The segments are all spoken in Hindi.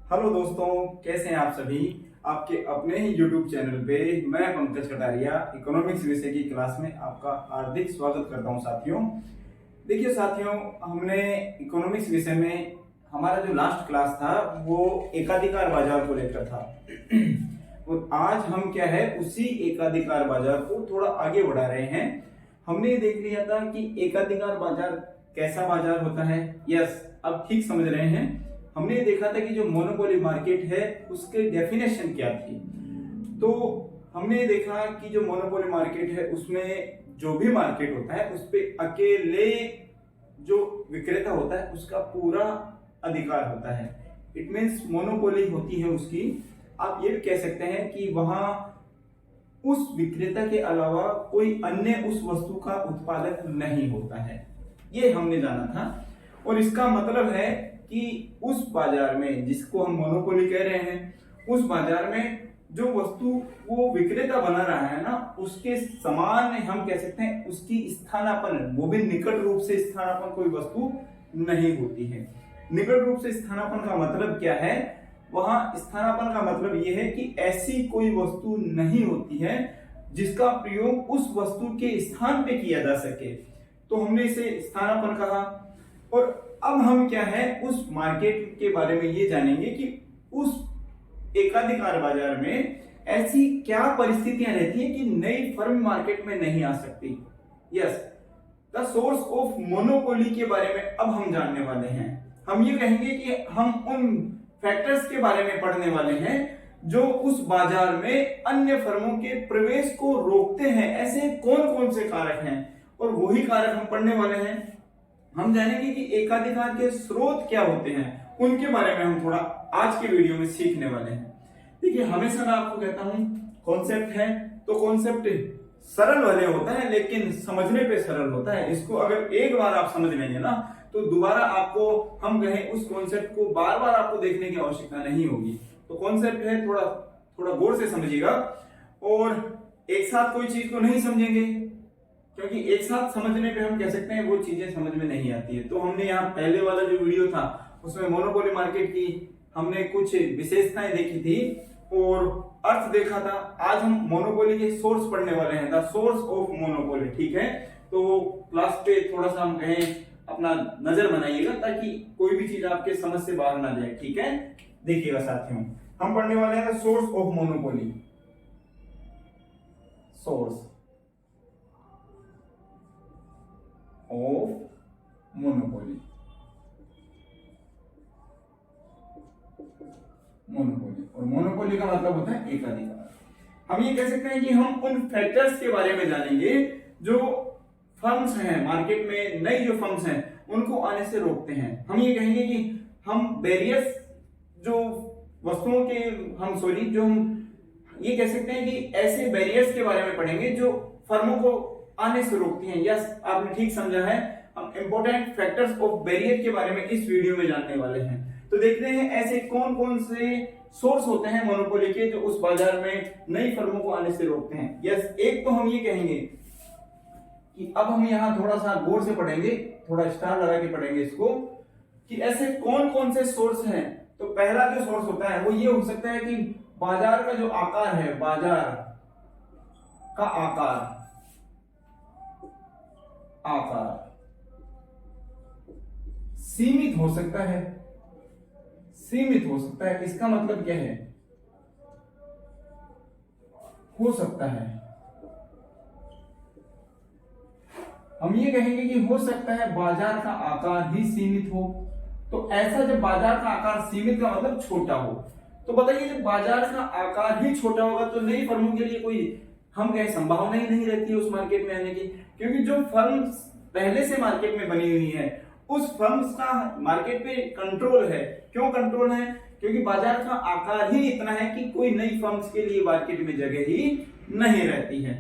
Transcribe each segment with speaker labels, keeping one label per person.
Speaker 1: हेलो दोस्तों, कैसे हैं आप सभी। आपके अपने ही YouTube चैनल पे मैं पंकज कटारिया इकोनॉमिक्स विषय की क्लास में आपका हार्दिक स्वागत करता हूं साथियों। देखिए साथियों, हमने इकोनॉमिक्स विषय में हमारा जो लास्ट क्लास था वो एकाधिकार बाजार को लेकर था। और आज हम क्या है उसी एकाधिकार बाजार को थोड़ा आगे बढ़ा रहे हैं। हमने ये देख लिया था कि एकाधिकार बाजार कैसा बाजार होता है। यस, अब ठीक समझ रहे हैं। हमने देखा था कि जो मोनोपोली मार्केट है उसके डेफिनेशन क्या थी। तो हमने देखा कि जो मोनोपोली मार्केट है उसमें जो भी मार्केट होता है उस पे अकेले जो विक्रेता होता है उसका पूरा अधिकार होता है। इट मीन्स मोनोपोली होती है उसकी। आप ये भी कह सकते हैं कि वहां उस विक्रेता के अलावा कोई अन्य उस वस्तु का उत्पादक नहीं होता है। ये हमने जाना था। और इसका मतलब है कि उस बाजार में जिसको हम मोनोपोली कह रहे हैं उस बाजार में जो वस्तु वो विक्रेता बना रहा है ना उसके समान हम कह सकते हैं उसकी स्थानापन्न वो भी निकट रूप से स्थानापन्न कोई वस्तु नहीं होती है। निकट रूप से स्थानापन्न का मतलब क्या है? वहां स्थानापन्न का मतलब यह है कि ऐसी कोई वस्तु नहीं होती है जिसका प्रयोग उस वस्तु के स्थान पे किया जा सके, तो हमने इसे स्थानापन्न कहा। और अब हम क्या है उस मार्केट के बारे में ये जानेंगे कि उस एकाधिकार बाजार में ऐसी क्या परिस्थितियां रहती हैं कि नई फर्म मार्केट में नहीं आ सकती। Yes, the source of monopoly के बारे में अब हम जानने वाले हैं। हम ये कहेंगे कि हम उन फैक्टर्स के बारे में पढ़ने वाले हैं जो उस बाजार में अन्य फर्मों के प्रवेश को रोकते हैं। ऐसे कौन कौन से कारक हैं और वही कारक हम पढ़ने वाले हैं। हम जानेंगे कि एकाधिकार के स्रोत क्या होते हैं, उनके बारे में हम थोड़ा आज के वीडियो में सीखने वाले हैं। देखिए, हमेशा मैं आपको कहता हूं कॉन्सेप्ट है तो कॉन्सेप्ट सरल वाले होता है लेकिन समझने पे सरल होता है। इसको अगर एक बार आप समझ लेंगे ना तो दोबारा आपको हम कहें उस कॉन्सेप्ट को बार बार आपको देखने की आवश्यकता नहीं होगी। तो कॉन्सेप्ट है, थोड़ा थोड़ा गौर से समझिएगा। और एक साथ कोई चीज को नहीं समझेंगे क्योंकि एक साथ समझने पे हम कह सकते हैं वो चीजें समझ में नहीं आती है। तो हमने यहाँ पहले वाला जो वीडियो था उसमें मोनोपोली मार्केट की हमने कुछ विशेषताएं देखी थी और अर्थ देखा था। आज हम मोनोपोली के सोर्स पढ़ने वाले हैं, द सोर्स ऑफ मोनोपोली। ठीक है, तो क्लास पे थोड़ा सा हम कहें अपना नजर बनाइएगा ताकि कोई भी चीज आपके समझ से बाहर ना जाए। ठीक है, देखिएगा साथियों, हम पढ़ने वाले हैं the source of monopoly. Source of monopoly. Monopoly और मोनोपोली का मतलब होता है एकाधिकार। हम ये कह सकते हैं कि हम उन फैक्टर्स के बारे में जानेंगे जो फर्म्स हैं मार्केट में, नई जो फर्म्स हैं उनको आने से रोकते हैं। हम ये कहेंगे कि हम बैरियर्स जो वस्तुओं के जो हम ये कह सकते हैं कि ऐसे बैरियर्स के बारे में पढ़ेंगे जो फर्मों को आने से रोकती हैं। यस, आपने ठीक समझा है। हम इंपॉर्टेंट फैक्टर्स ऑफ बैरियर के बारे में इस वीडियो में जानने वाले हैं। तो देखते हैं ऐसे कौन कौन से सोर्स होते हैं मोनोपोली के जो उस बाजार में नई फर्मों को आने से रोकते हैं। यस, एक तो हम ये कहेंगे कि अब हम यहाँ थोड़ा सा गौर से पढ़ेंगे, थोड़ा स्टार लगा के पढ़ेंगे इसको कि ऐसे कौन कौन से सोर्स हैं। तो पहला जो सोर्स होता है वो ये हो सकता है कि बाजार का जो आकार है, बाजार का आकार सीमित हो सकता है। सीमित हो सकता है इसका मतलब क्या है? हो सकता है। हम ये कहेंगे कि हो सकता है बाजार का आकार ही सीमित हो। तो ऐसा जब बाजार का आकार सीमित का मतलब छोटा हो, तो बताइए जब बाजार का आकार ही छोटा होगा तो नई फर्मों के लिए कोई हम कहें संभावना ही नहीं रहती है उस मार्केट में आने की। क्योंकि जो फर्म्स पहले से मार्केट में बनी हुई है उस फर्म्स का मार्केट पे कंट्रोल है। क्यों कंट्रोल है? क्योंकि बाजार का आकार ही इतना है कि कोई नई फर्म्स के लिए मार्केट में जगह ही नहीं रहती है।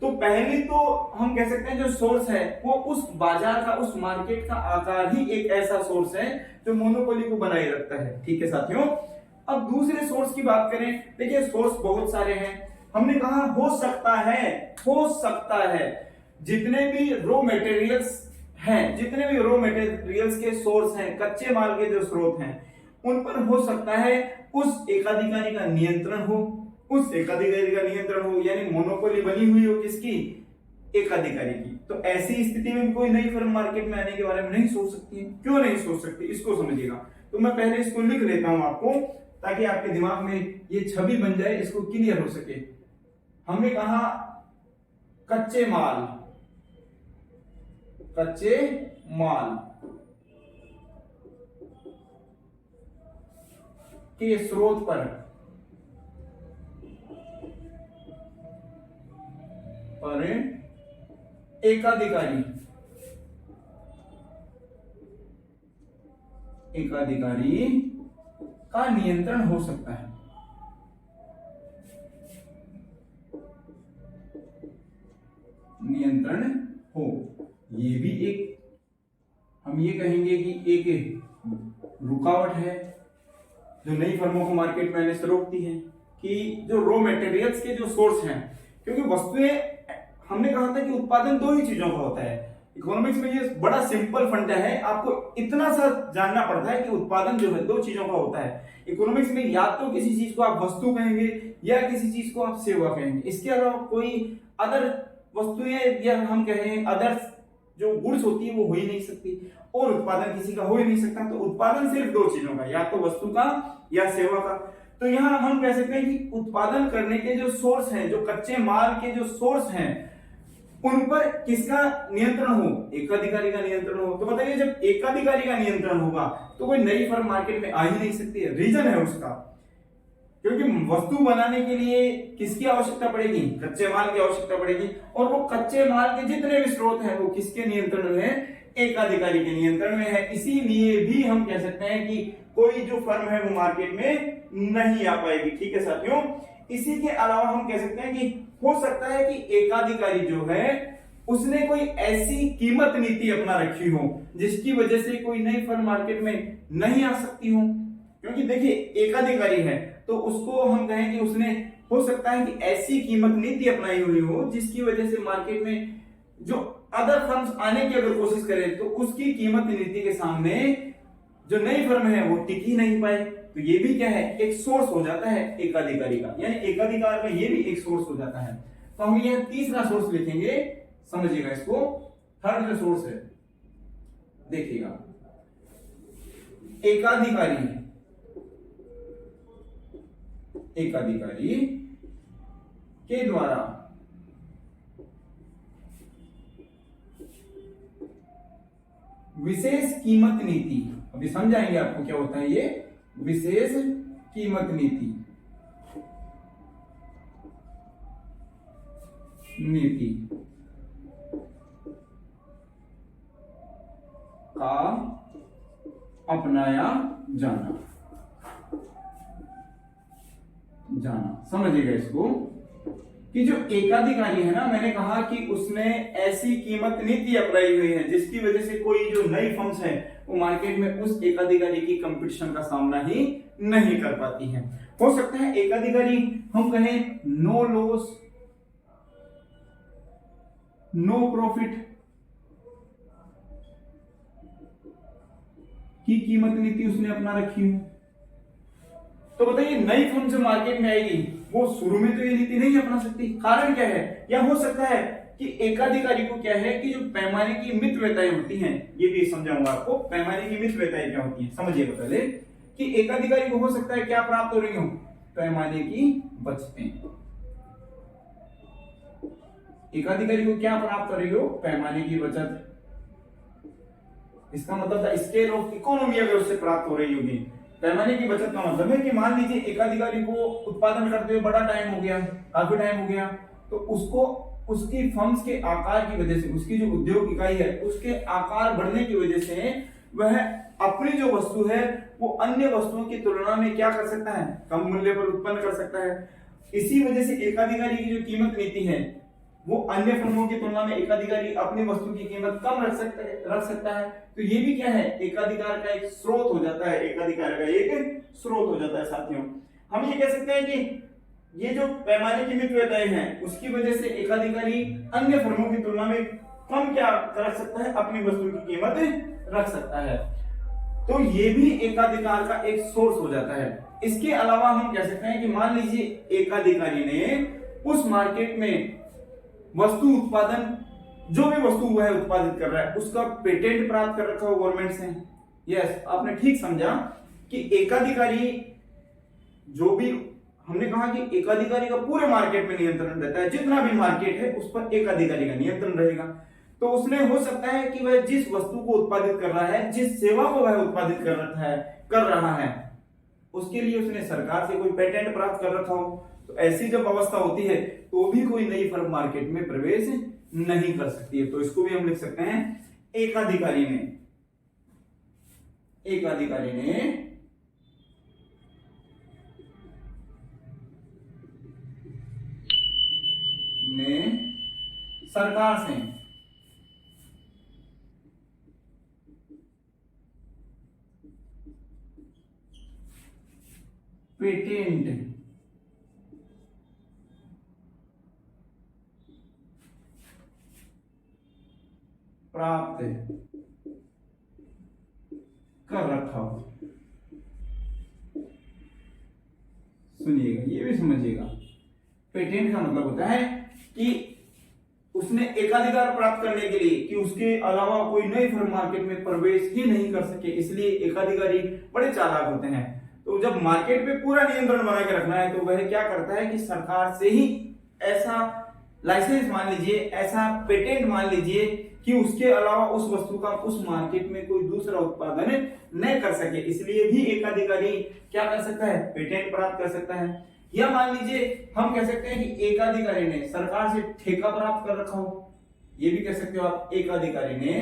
Speaker 1: तो पहले तो हम कह सकते हैं जो सोर्स है वो उस बाजार का, उस मार्केट का आकार ही एक ऐसा सोर्स है जो मोनोपोली को बनाए रखता है। ठीक है साथियों, अब दूसरे सोर्स की बात करें। देखिए, सोर्स बहुत सारे हैं। हमने कहा हो सकता है, हो सकता है जितने भी रॉ मटेरियल्स हैं, जितने भी रॉ मटेरियल्स के सोर्स हैं, कच्चे माल के जो स्रोत हैं, उन पर हो सकता है उस एकाधिकारी का नियंत्रण हो, उस एकाधिकारी का नियंत्रण हो, यानी मोनोपोली बनी हुई हो किसकी, एकाधिकारी की। तो ऐसी स्थिति में कोई नई फर्म मार्केट में आने के बारे में नहीं सोच सकती है। क्यों नहीं सोच सकती, इसको समझिएगा। तो मैं पहले इसको लिख लेता हूं आपको, ताकि आपके दिमाग में ये छवि बन जाए, इसको क्लियर हो सके। हमने कहा कच्चे माल, कच्चे माल के स्रोत पर एकाधिकारी का नियंत्रण हो सकता है। नियंत्रण हो, ये भी एक, हम ये कहेंगे कि एक रुकावट है जो नई फर्मों को मार्केट में आने से रोकती है, कि जो रॉ मटेरियल्स के जो सोर्स हैं, क्योंकि वस्तुएं, हमने कहा था कि उत्पादन दो ही चीजों का होता है। इकोनॉमिक्स में ये बड़ा सिंपल फंडा है, आपको इतना सा जानना पड़ता है कि उत्पादन जो है दो चीजों का होता है। इकोनॉमिक्स में या तो किसी चीज को आप वस्तु कहेंगे या किसी चीज को आप सेवा कहेंगे, इसके अलावा कोई अदर वस्तुएं या हम कहें अदर जो गुड्स होती है वो हो ही नहीं सकती, और उत्पादन किसी का हो ही नहीं सकता। तो उत्पादन सिर्फ दो चीजों का, या तो वस्तु का या सेवा का। तो यहाँ हम कह सकते हैं कि उत्पादन करने के जो सोर्स हैं, जो कच्चे माल के जो सोर्स हैं, उन पर किसका नियंत्रण हो, एकाधिकारी का नियंत्रण हो। तो बताइए, जब एकाधिकारी का नियंत्रण होगा तो कोई नई फर्म मार्केट में आ ही नहीं सकती है। रीजन है उसका, क्योंकि वस्तु बनाने के लिए किसकी आवश्यकता पड़ेगी, कच्चे माल की आवश्यकता पड़ेगी, और वो कच्चे माल के जितने भी स्रोत हैं वो किसके नियंत्रण में है, एकाधिकारी के नियंत्रण में है। इसीलिए भी हम कह सकते हैं कि कोई जो फर्म है वो मार्केट में नहीं आ पाएगी। ठीक है साथियों, इसी के अलावा हम कह सकते हैं कि हो सकता है कि एकाधिकारी जो है उसने कोई ऐसी कीमत नीति अपना रखी हो जिसकी वजह से कोई नई फर्म मार्केट में नहीं आ सकती हो। क्योंकि देखिए, एकाधिकारी है तो उसको हम कहें कि उसने, हो सकता है कि ऐसी कीमत नीति अपनाई हुई हो जिसकी वजह से मार्केट में जो अदर फर्म्स आने की अगर कोशिश करें तो उसकी कीमत नीति के सामने जो नई फर्म है वो टिक ही नहीं पाए। तो ये भी क्या है, एक सोर्स हो जाता है एकाधिकारी का, यानी एकाधिकार का ये भी एक सोर्स हो जाता है। तो हम ये तीसरा सोर्स लिखेंगे, समझिएगा इसको। थर्ड जो सोर्स है, देखिएगा, एकाधिकारी के द्वारा विशेष कीमत नीति, अभी समझाएंगे आपको क्या होता है ये विशेष कीमत नीति का अपनाया जाना। समझिएगा इसको कि जो एकाधिकारी है ना, मैंने कहा कि उसने ऐसी कीमत नीति अपनाई हुई है जिसकी वजह से कोई जो नई फर्म्स है वो मार्केट में उस एकाधिकारी की कंपटीशन का सामना ही नहीं कर पाती हैं। हो सकता है एकाधिकारी, हम कहें नो लॉस नो प्रॉफिट की कीमत नीति उसने अपना रखी हो। तो बताइए, नई फर्म जो मार्केट में आएगी वो शुरू में तो ये नीति नहीं अपना सकती। कारण क्या है, या हो सकता है कि एकाधिकारी को क्या है कि जो पैमाने की मितव्यताएं होती हैं, ये भी समझाऊंगा आपको, पैमाने की मितव्यताएं क्या होती हैं समझिएगा पहले। कि एकाधिकारी को हो सकता है क्या प्राप्त हो रही हो, पैमाने की बचतें। एकाधिकारी को क्या प्राप्त हो रही हो, पैमाने की बचत। इसका मतलब था स्केल ऑफ इकोनॉमी अगर उससे प्राप्त हो रही होगी। पैमाने की बचत का मतलब है कि मान लीजिए एकाधिकारी को उत्पादन करते हुए बड़ा टाइम हो गया, काफी टाइम हो गया, तो उसको उसकी फर्म्स के आकार की वजह से, उसकी जो उद्योग इकाई है उसके आकार बढ़ने की वजह से वह अपनी जो वस्तु है वो अन्य वस्तुओं की तुलना में क्या कर सकता है, कम मूल्य पर उत्पन्न कर सकता है। इसी वजह से एकाधिकारी की जो कीमत नीति है वो अन्य फर्मों की तुलना में एकाधिकारी अपनी वस्तु की कीमत कम रख सकता है। तो ये भी क्या है, एकाधिकार का एक स्रोत हो जाता है, एकाधिकार का एक स्रोत हो जाता है साथियों। हम ये कह सकते हैं कि ये जो पैमाने की मितव्यताएं हैं उसकी वजह से एकाधिकारी अन्य फर्मों की तुलना में कम क्या रख सकता है, अपनी वस्तु की कीमत रख सकता है। तो ये भी एकाधिकार का एक सोर्स हो जाता है। इसके अलावा हम कह सकते हैं कि मान लीजिए एकाधिकारी ने उस मार्केट में वस्तु उत्पादन, जो भी वस्तु वह है उत्पादित कर रहा है, उसका पेटेंट प्राप्त कर रखा हो गवर्नमेंट से। यस, आपने ठीक समझा कि एकाधिकारी, जो भी हमने कहा कि एकाधिकारी का पूरे मार्केट में नियंत्रण रहता है, जितना भी मार्केट है उस पर एकाधिकारी का नियंत्रण रहेगा। तो उसने हो सकता है कि वह जिस वस्तु को उत्पादित कर रहा है, जिस सेवा को वह उत्पादित कर रहा है, उसके लिए उसने सरकार से कोई पेटेंट प्राप्त कर रखा हो। तो ऐसी जब अवस्था होती है तो भी कोई नई फर्म मार्केट में प्रवेश नहीं कर सकती है। तो इसको भी हम लिख सकते हैं एकाधिकारी ने सरकार से पेटेंट प्राप्त कर रखा हो। सुनिएगा, ये भी समझिएगा, पेटेंट का मतलब होता है कि उसने एकाधिकार प्राप्त करने के लिए कि उसके अलावा कोई नई फर्म मार्केट में प्रवेश ही नहीं कर सके, इसलिए एकाधिकारी बड़े चालाक होते हैं। तो जब मार्केट पे पूरा नियंत्रण बना के रखना है तो वह क्या करता है कि सरकार से ही ऐसा लाइसेंस मान लीजिए, ऐसा पेटेंट मान लीजिए कि उसके अलावा उस वस्तु का उस मार्केट में कोई दूसरा उत्पादन न कर सके, इसलिए भी एकाधिकारी क्या कर सकता है, पेटेंट प्राप्त कर सकता है। या मान लीजिए हम कह सकते हैं कि एकाधिकारी ने सरकार से ठेका प्राप्त कर रखा हो, ये भी कह सकते हो आप, एकाधिकारी ने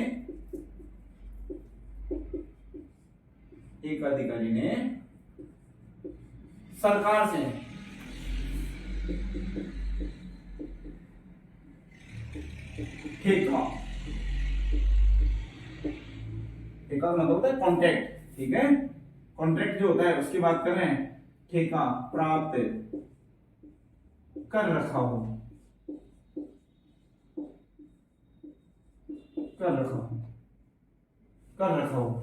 Speaker 1: सरकार से ठेका मतलब होता है कॉन्ट्रैक्ट, ठीक है, कॉन्ट्रैक्ट जो होता है उसकी बात कर रहे हैं, ठेका प्राप्त कर रखा हो।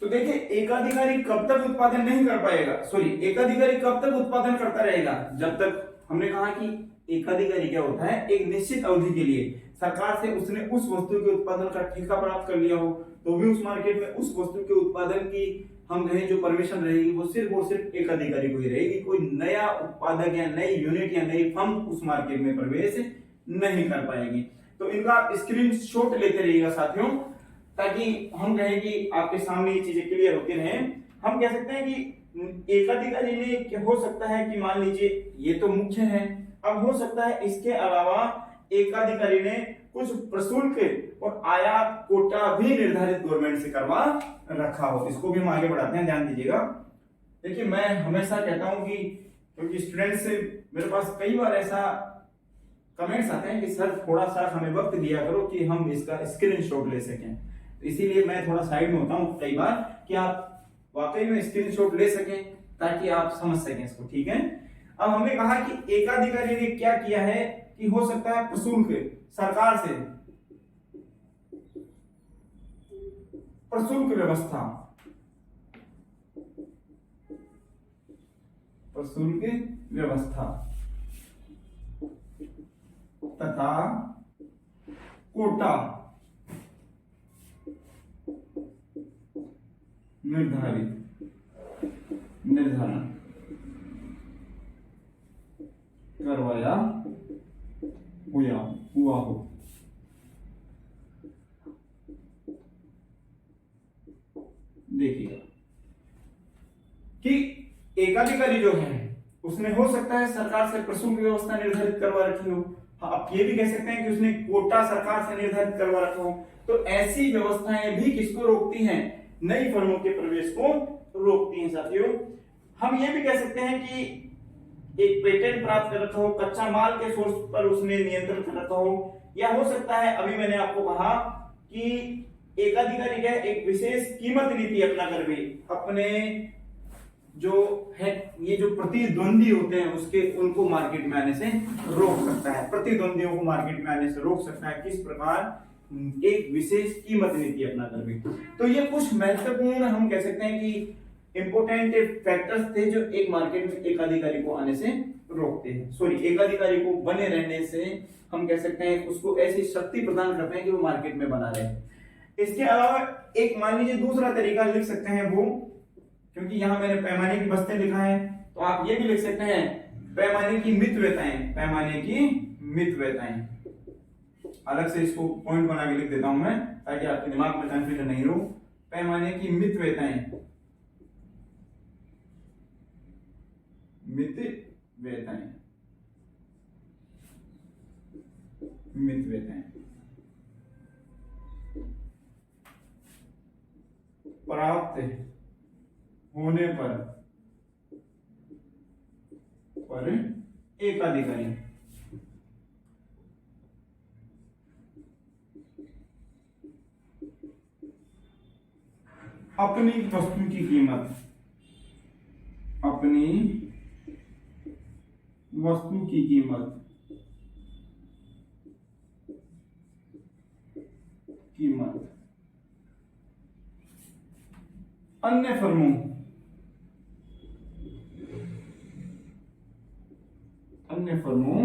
Speaker 1: तो देखिए एकाधिकारी कब तक उत्पादन नहीं कर पाएगा, एकाधिकारी कब तक उत्पादन करता रहेगा, जब तक हमने कहा कि एकाधिकारी क्या होता है, एक निश्चित अवधि के लिए सरकार से उसने उस वस्तु के उत्पादन का ठेका प्राप्त कर लिया हो, तो भी उस मार्केट में उस वस्तु के उत्पादन की हम कहें जो परमिशन रहेगी वो सिर्फ और सिर्फ एकाधिकारी को ही रहेगी। कोई नया उत्पादक या नई यूनिट या नई फर्म उस मार्केट में प्रवेश नहीं कर पाएगी। तो इनका आप स्क्रीनशॉट लेते रहिएगा साथियों, ताकि हम कहें कि आपके सामने ये चीजें क्लियर होती रहे। हम कह सकते हैं कि एकाधिकारी ने हो सकता है कि मान लीजिए ये तो मुख्य है, अब हो सकता है इसके अलावा एकाधिकारी ने कुछ प्रशुल्क और आयात कोटा भी निर्धारित गवर्नमेंट से करवा रखा हो। इसको भी हम आगे बढ़ाते हैं, ध्यान दीजिएगा। देखिए मैं हमेशा कहता हूं कि क्योंकि स्टूडेंट से मेरे पास कई बार ऐसा कमेंट्स आते हैं कि सर थोड़ा सा हमें वक्त दिया करो कि हम इसका स्क्रीनशॉट ले सकें, तो इसीलिए मैं थोड़ा साइड में होता हूं कई बार कि आप वाकई में स्क्रीनशॉट ले सकें ताकि आप समझ सकें इसको, ठीक है। अब हमने कहा कि एकाधिकारी ने क्या किया है कि हो सकता है प्रशुल्क सरकार से प्रशुल्क व्यवस्था तथा कोटा निर्धारण करवाया हुआ हो। देखिएगा कि एकाधिकारी जो है उसने हो सकता है सरकार से प्रशुल्क व्यवस्था निर्धारित करवा रखी हो, आप ये भी कह सकते हैं कि उसने कोटा सरकार से निर्धारित करवा रखा हो। तो ऐसी व्यवस्थाएं भी किसको रोकती हैं, नई फर्मों के प्रवेश को रोकती हैं। साथियों हम ये भी कह सकते हैं कि एक पेटेंट प्राप्त कर रखा हो, कच्चा माल के सोर्स पर उसने नियंत्रण कर रखा हो, या हो सकता है अभी मैंने आपको कहा कि एकाधिकारी क्या एक विशेष कीमत नीति अपना कर भी अपने जो है ये जो प्रतिद्वंदी होते हैं उसके उनको मार्केट में आने से रोक सकता है, प्रतिद्वंदियों को मार्केट में आने से रोक सकता है। किस प्रकार एक विशेष कीमत नीति अपना कर भी। तो ये कुछ महत्वपूर्ण हम कह सकते हैं कि इंपोर्टेंट फैक्टर्स थे जो एक मार्केट में एकाधिकारी को आने से रोकते हैं, सॉरी एकाधिकारी को बने रहने से हम कह सकते हैं उसको ऐसी शक्ति प्रदान करते हैं कि वो मार्केट में बना रहे। इसके अलावा एक मान लीजिए दूसरा तरीका लिख सकते हैं वो, क्योंकि यहाँ मैंने पैमाने की बस्तें लिखा है तो आप ये भी लिख सकते हैं पैमाने की मितव्यताएं, पैमाने की मितव्यताएं। अलग से इसको पॉइंट बना के लिख देता हूं मैं ताकि आपके दिमाग में कंफ्यूजन नहीं हो। पैमाने की मितव्यताएं, मितव्यताएं, मितव्यताएं प्राप्त होने पर एकाधिकारी अपनी वस्तु की कीमत, अपनी वस्तु की कीमत अन्य फर्मों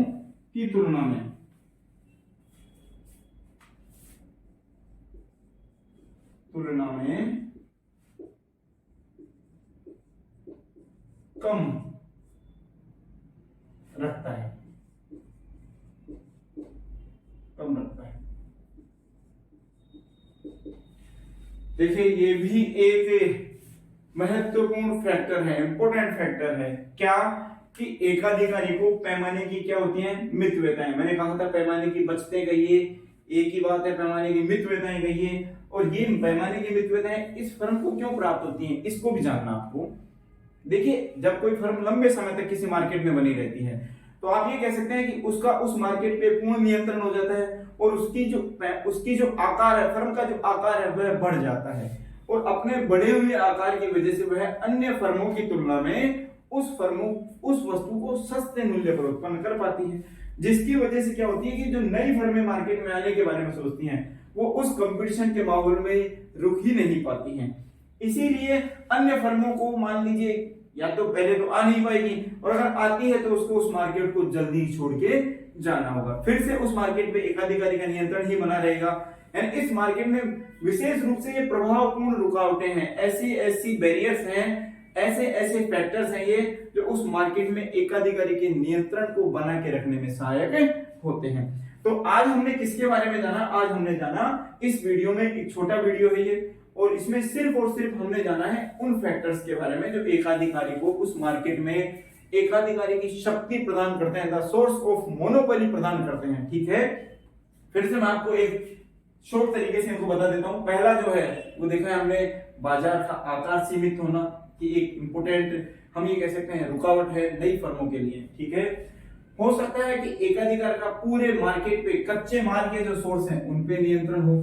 Speaker 1: की तुलना में कम रखता है, देखिए ये भी एक महत्वपूर्ण फैक्टर है, इंपॉर्टेंट फैक्टर है। क्या कि एकाधिकारी को पैमाने की क्या होती है, मितव्यताएं। मैंने कहा था पैमाने की बचतें कहिए, एक ही बात है पैमाने की मितव्यताएं कहिए। और ये पैमाने की मितव्यताएं इस फर्म को क्यों प्राप्त होती हैं, इसको भी जानना आपको। देखिए जब कोई फर्म लंबे समय तक किसी मार्केट में बनी रहती है तो आप ये कह सकते हैं कि उसका उस मार्केट पे पूर्ण नियंत्रण हो जाता है और उसकी जो आकार है, फर्म का जो आकार है वह बढ़ जाता है और अपने बढ़े हुए आकार की वजह से वह अन्य फर्मों की तुलना में उस वस्तु को सस्ते मूल्य पर उत्पन्न कर पाती है, जिसकी वजह से क्या होती है कि जो नई फर्में मार्केट में आने के बारे में सोचती हैं वो उस कंपटीशन के माहौल में रुक ही नहीं पाती हैं। इसीलिए अन्य फर्मों को मान लीजिए या तो पहले तो आ नहीं पाएगी और अगर आती है तो उसको उस मार्केट को जल्दी छोड़ के जाना होगा, फिर से उस मार्केट पे एकाधिकारी का नियंत्रण ही बना रहेगा। एंड इस मार्केट में विशेष रूप से ये प्रभावपूर्ण रुकावटें हैं, ऐसी बैरियर्स हैं, ऐसे फैक्टर्स हैं ये जो उस मार्केट में एकाधिकारी के नियंत्रण को बना के रखने में सहायक होते हैं। तो आज हमने किसके बारे में जाना, आज हमने जाना इस वीडियो में, एक छोटा वीडियो है ये और इसमें सिर्फ और सिर्फ हमने जाना है उन फैक्टर्स के बारे में जो एकाधिकारी को उस मार्केट में एकाधिकारी की शक्ति प्रदान करते हैं, द सोर्स ऑफ मोनोपोली प्रदान करते हैं। ठीक है, फिर से मैं आपको एक शॉर्ट तरीके से इनको बता देता हूं। पहला जो है वो देखा है हमने, बाजार का आकार सीमित होना कि एक इंपोर्टेंट हम ये कह सकते हैं रुकावट है नई फर्मों के लिए। ठीक है, हो सकता है कि एकाधिकार का पूरे मार्केट पे कच्चे माल के जो सोर्स हैं उन पे नियंत्रण हो।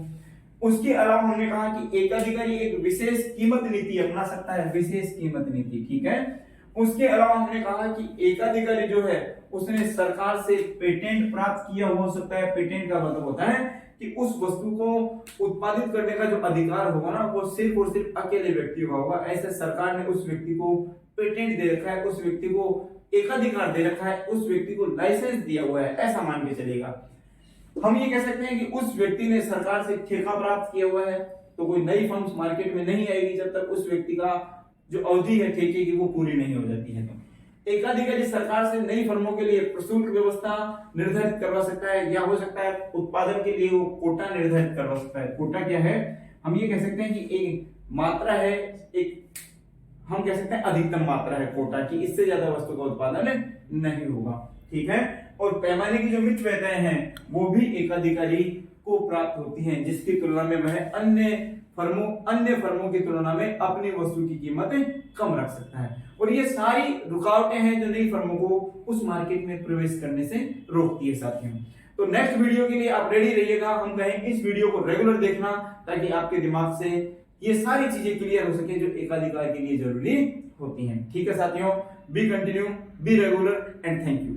Speaker 1: उसके अलावा हमने कहा कि एकाधिकारी एक विशेष कीमत नीति अपना सकता है, विशेष कीमत नीति। ठीक है, उसके अलावा हमने कहा कि एकाधिकारी जो है उसने सरकार से पेटेंट प्राप्त किया हो सकता है। पेटेंट का मतलब होता है कि उस वस्तु को उत्पादित करने का जो अधिकार होगा ना वो सिर्फ और सिर्फ अकेले व्यक्ति का होगा। ऐसे सरकार ने उस व्यक्ति को पेटेंट दे रखा है, उस व्यक्ति को एकाधिकार दे रखा है, उस व्यक्ति को लाइसेंस दिया हुआ है, ऐसा मान के चलेगा। हम ये कह सकते हैं कि उस व्यक्ति ने सरकार से ठेका प्राप्त किया हुआ है, तो कोई नई फर्म मार्केट में नहीं आएगी जब तक उस व्यक्ति का जो अवधि है ठेके की वो पूरी नहीं हो जाती है। तो एकाधिकारी सरकार से नई फर्मों के लिए प्रशुल्क व्यवस्था निर्धारित करवा सकता है या हो सकता है उत्पादन के लिए वो कोटा निर्धारित करवा सकता है। कोटा क्या है, हम ये कह सकते हैं कि एक मात्रा है, एक हम कह सकते हैं अधिकतम मात्रा है कोटा की, इससे ज्यादा वस्तु का उत्पादन नहीं होगा। ठीक है, और पैमाने की जो मितव्यताएं हैं वो भी एकाधिकारी को प्राप्त होती हैं, जिसकी तुलना में वह अन्य फर्मों की तुलना में अपनी वस्तु की कीमतें कम रख सकता है। और ये सारी रुकावटें हैं जो नई फर्मों को उस मार्केट में प्रवेश करने से रोकती है साथियों। तो नेक्स्ट वीडियो के लिए आप रेडी रहिएगा। हम कहें इस वीडियो को रेगुलर देखना ताकि आपके दिमाग से ये सारी चीजें क्लियर हो सके जो एकाधिकार के लिए जरूरी होती हैं। ठीक है साथियों, B continue, be regular and thank you.